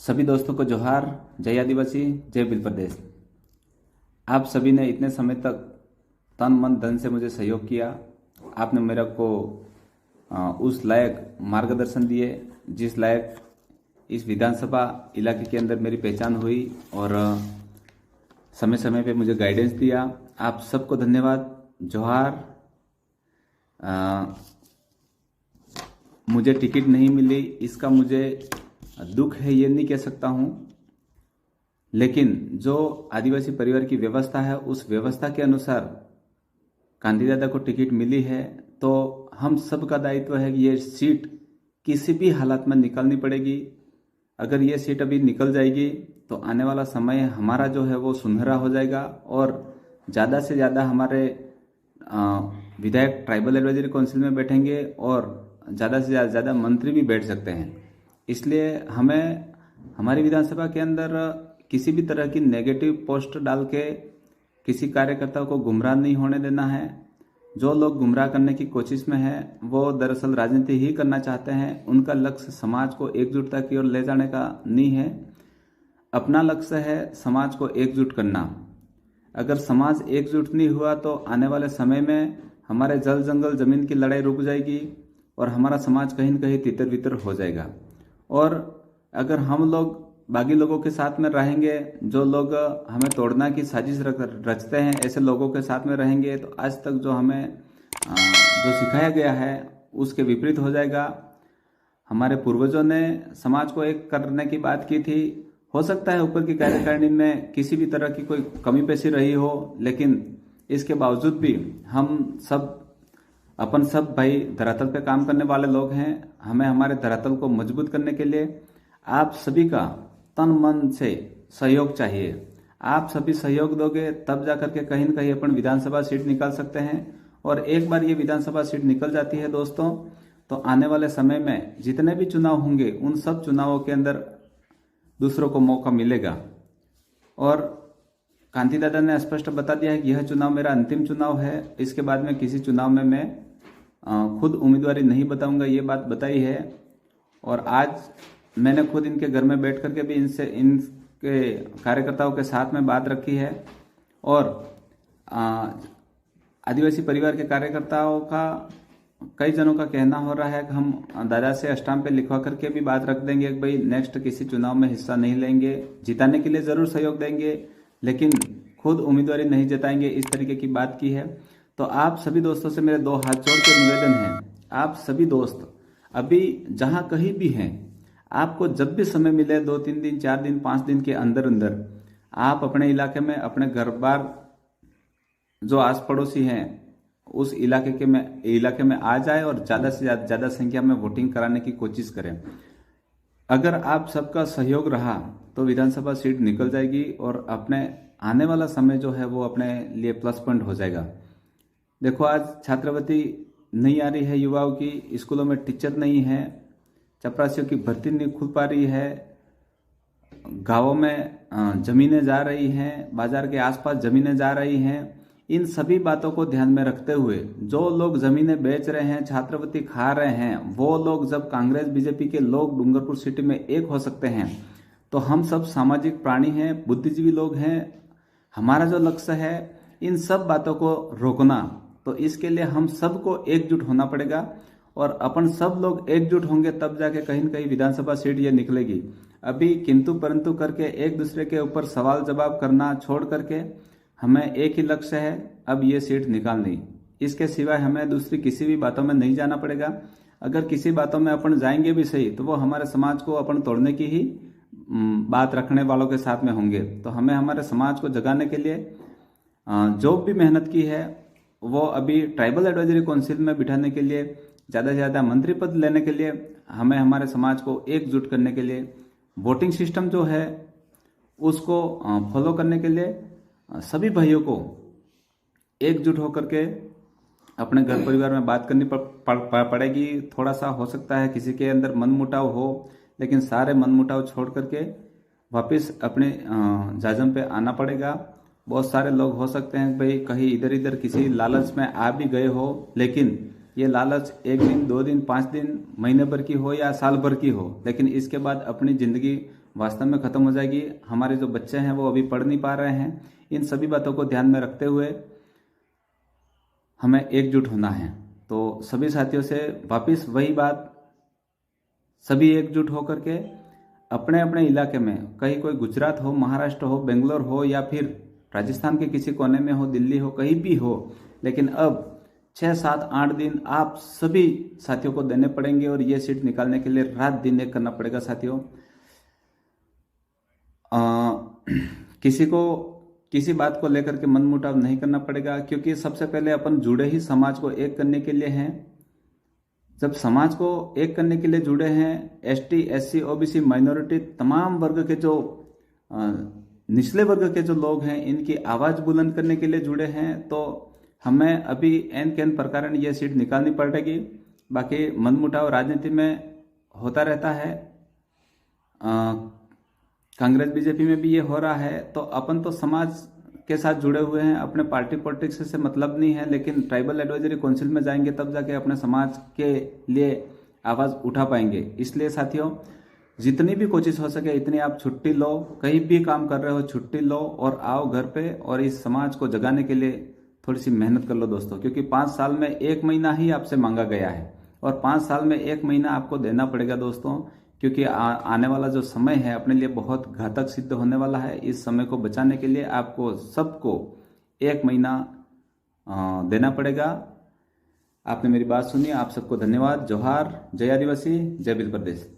सभी दोस्तों को जोहार। जय आदिवासी, जय बिल प्रदेश। आप सभी ने इतने समय तक तन मन धन से मुझे सहयोग किया। आपने मेरा को उस लायक मार्गदर्शन दिए जिस लायक इस विधानसभा इलाके के अंदर मेरी पहचान हुई और समय समय पे मुझे गाइडेंस दिया। आप सबको धन्यवाद, जोहार। मुझे टिकट नहीं मिली, इसका मुझे दुख है ये नहीं कह सकता हूँ, लेकिन जो आदिवासी परिवार की व्यवस्था है उस व्यवस्था के अनुसार कांति दादा को टिकट मिली है। तो हम सब का दायित्व है कि ये सीट किसी भी हालत में निकालनी पड़ेगी। अगर ये सीट अभी निकल जाएगी तो आने वाला समय हमारा जो है वो सुनहरा हो जाएगा और ज़्यादा से ज़्यादा हमारे विधायक ट्राइबल एडवाइजरी काउंसिल में बैठेंगे और ज़्यादा से ज़्यादा मंत्री भी बैठ सकते हैं। इसलिए हमें हमारी विधानसभा के अंदर किसी भी तरह की नेगेटिव पोस्ट डाल के किसी कार्यकर्ता को गुमराह नहीं होने देना है। जो लोग गुमराह करने की कोशिश में हैं वो दरअसल राजनीति ही करना चाहते हैं। उनका लक्ष्य समाज को एकजुटता की ओर ले जाने का नहीं है। अपना लक्ष्य है समाज को एकजुट करना। अगर समाज एकजुट नहीं हुआ तो आने वाले समय में हमारे जल जंगल जमीन की लड़ाई रुक जाएगी और हमारा समाज कहीं न कहीं तितर बितर हो जाएगा। और अगर हम लोग बाकी लोगों के साथ में रहेंगे, जो लोग हमें तोड़ना की साजिश रचते हैं, ऐसे लोगों के साथ में रहेंगे तो आज तक जो हमें जो सिखाया गया है उसके विपरीत हो जाएगा। हमारे पूर्वजों ने समाज को एक करने की बात की थी। हो सकता है ऊपर की कार्यकारिणी में किसी भी तरह की कोई कमी पेशी रही हो, लेकिन इसके बावजूद भी हम सब अपन सब भाई धरातल पे काम करने वाले लोग हैं। हमें हमारे धरातल को मजबूत करने के लिए आप सभी का तन मन से सहयोग चाहिए। आप सभी सहयोग दोगे तब जाकर के कहीं न कहीं अपन विधानसभा सीट निकाल सकते हैं। और एक बार ये विधानसभा सीट निकल जाती है दोस्तों, तो आने वाले समय में जितने भी चुनाव होंगे उन सब चुनावों के अंदर दूसरों को मौका मिलेगा। और कांति दादा ने स्पष्ट बता दिया है कि यह चुनाव मेरा अंतिम चुनाव है। इसके बाद में किसी चुनाव में मैं खुद उम्मीदवारी नहीं बताऊंगा, ये बात बताई है। और आज मैंने खुद इनके घर में बैठ करके भी इनके कार्यकर्ताओं के साथ में बात रखी है। और आदिवासी परिवार के कार्यकर्ताओं का कई जनों का कहना हो रहा है कि हम दादा से स्टाम्प पे लिखवा करके भी बात रख देंगे कि भाई नेक्स्ट किसी चुनाव में हिस्सा नहीं लेंगे, जिताने के लिए जरूर सहयोग देंगे लेकिन खुद उम्मीदवारी नहीं जताएंगे, इस तरीके की बात की है। तो आप सभी दोस्तों से मेरे दो हाथ जोड़ के निवेदन है, आप सभी दोस्त अभी जहां कहीं भी हैं, आपको जब भी समय मिले 2-3 दिन 4 दिन 5 दिन के अंदर अंदर आप अपने इलाके में अपने घर बार जो आस पड़ोसी हैं उस इलाके में आ जाए और ज़्यादा से ज़्यादा संख्या में वोटिंग कराने की कोशिश करें। अगर आप सबका सहयोग रहा तो विधानसभा सीट निकल जाएगी और अपने आने वाला समय जो है वो अपने लिए प्लस पॉइंट हो जाएगा। देखो आज छात्रवृत्ति नहीं आ रही है युवाओं की, स्कूलों में टीचर नहीं है, चपरासियों की भर्ती नहीं खुल पा रही है, गांवों में जमीनें जा रही हैं, बाजार के आसपास जमीनें जा रही हैं। इन सभी बातों को ध्यान में रखते हुए जो लोग जमीनें बेच रहे हैं, छात्रवृत्ति खा रहे हैं, वो लोग जब कांग्रेस बीजेपी के लोग डूंगरपुर सिटी में एक हो सकते हैं तो हम सब सामाजिक प्राणी हैं, बुद्धिजीवी लोग हैं। हमारा जो लक्ष्य है इन सब बातों को रोकना, तो इसके लिए हम सबको एकजुट होना पड़ेगा। और अपन सब लोग एकजुट होंगे तब जाके कहीं न कहीं विधानसभा सीट ये निकलेगी। अभी किंतु परंतु करके एक दूसरे के ऊपर सवाल जवाब करना छोड़ करके हमें एक ही लक्ष्य है, अब ये सीट निकालनी। इसके सिवाय हमें दूसरी किसी भी बातों में नहीं जाना पड़ेगा। अगर किसी बातों में अपन जाएंगे भी सही तो वो हमारे समाज को अपन तोड़ने की ही बात रखने वालों के साथ में होंगे। तो हमें हमारे समाज को जगाने के लिए जो भी मेहनत की है वो अभी ट्राइबल एडवाइजरी काउंसिल में बिठाने के लिए, ज़्यादा से ज़्यादा मंत्री पद लेने के लिए, हमें हमारे समाज को एकजुट करने के लिए, वोटिंग सिस्टम जो है उसको फॉलो करने के लिए सभी भाइयों को एकजुट होकर के अपने घर परिवार में बात करनी पड़ेगी। थोड़ा सा हो सकता है किसी के अंदर मनमुटाव हो, लेकिन सारे मनमुटाव छोड़ करके वापस अपने जाजम पे आना पड़ेगा। बहुत सारे लोग हो सकते हैं भाई कहीं इधर इधर किसी लालच में आ भी गए हो, लेकिन ये लालच 1 दिन 2 दिन 5 दिन महीने भर की हो या साल भर की हो, लेकिन इसके बाद अपनी जिंदगी वास्तव में खत्म हो जाएगी। हमारे जो बच्चे हैं वो अभी पढ़ नहीं पा रहे हैं। इन सभी बातों को ध्यान में रखते हुए हमें एकजुट होना है। तो सभी साथियों से वापस वही बात, सभी एकजुट होकर के अपने अपने इलाके में, कहीं कोई गुजरात हो, महाराष्ट्र हो, बेंगलोर हो, या फिर राजस्थान के किसी कोने में हो, दिल्ली हो, कहीं भी हो, लेकिन अब 6, 7, 8 दिन आप सभी साथियों को देने पड़ेंगे और ये सीट निकालने के लिए रात दिन एक करना पड़ेगा साथियों। किसी को किसी बात को लेकर के मनमुटाव नहीं करना पड़ेगा, क्योंकि सबसे पहले अपन जुड़े ही समाज को एक करने के लिए हैं। जब समाज को एक करने के लिए जुड़े हैं, एसटी, एससी, ओबीसी, माइनॉरिटी, तमाम वर्ग के जो निचले वर्ग के जो लोग हैं, इनकी आवाज बुलंद करने के लिए जुड़े हैं, तो हमें अभी एन कैन प्रकार ये सीट निकालनी पड़ेगी। बाकी मनमुटाव राजनीति में होता रहता है, कांग्रेस बीजेपी में भी ये हो रहा है। तो अपन तो समाज के साथ जुड़े हुए हैं, अपने पार्टी पॉलिटिक्स से मतलब नहीं है, लेकिन ट्राइबल एडवाइजरी काउंसिल में जाएंगे तब जाके अपने समाज के लिए आवाज उठा पाएंगे। इसलिए साथियों, जितनी भी कोशिश हो सके इतनी आप छुट्टी लो, कहीं भी काम कर रहे हो छुट्टी लो और आओ घर पे, और इस समाज को जगाने के लिए थोड़ी सी मेहनत कर लो दोस्तों। क्योंकि 5 साल में 1 महीना ही आपसे मांगा गया है, और 5 साल में 1 महीना आपको देना पड़ेगा दोस्तों, क्योंकि आने वाला जो समय है अपने लिए बहुत घातक सिद्ध होने वाला है। इस समय को बचाने के लिए आपको सबको 1 महीना देना पड़ेगा। आपने मेरी बात सुनी, आप सबको धन्यवाद। जोहार, जय आदिवासी, जय बिल प्रदेश।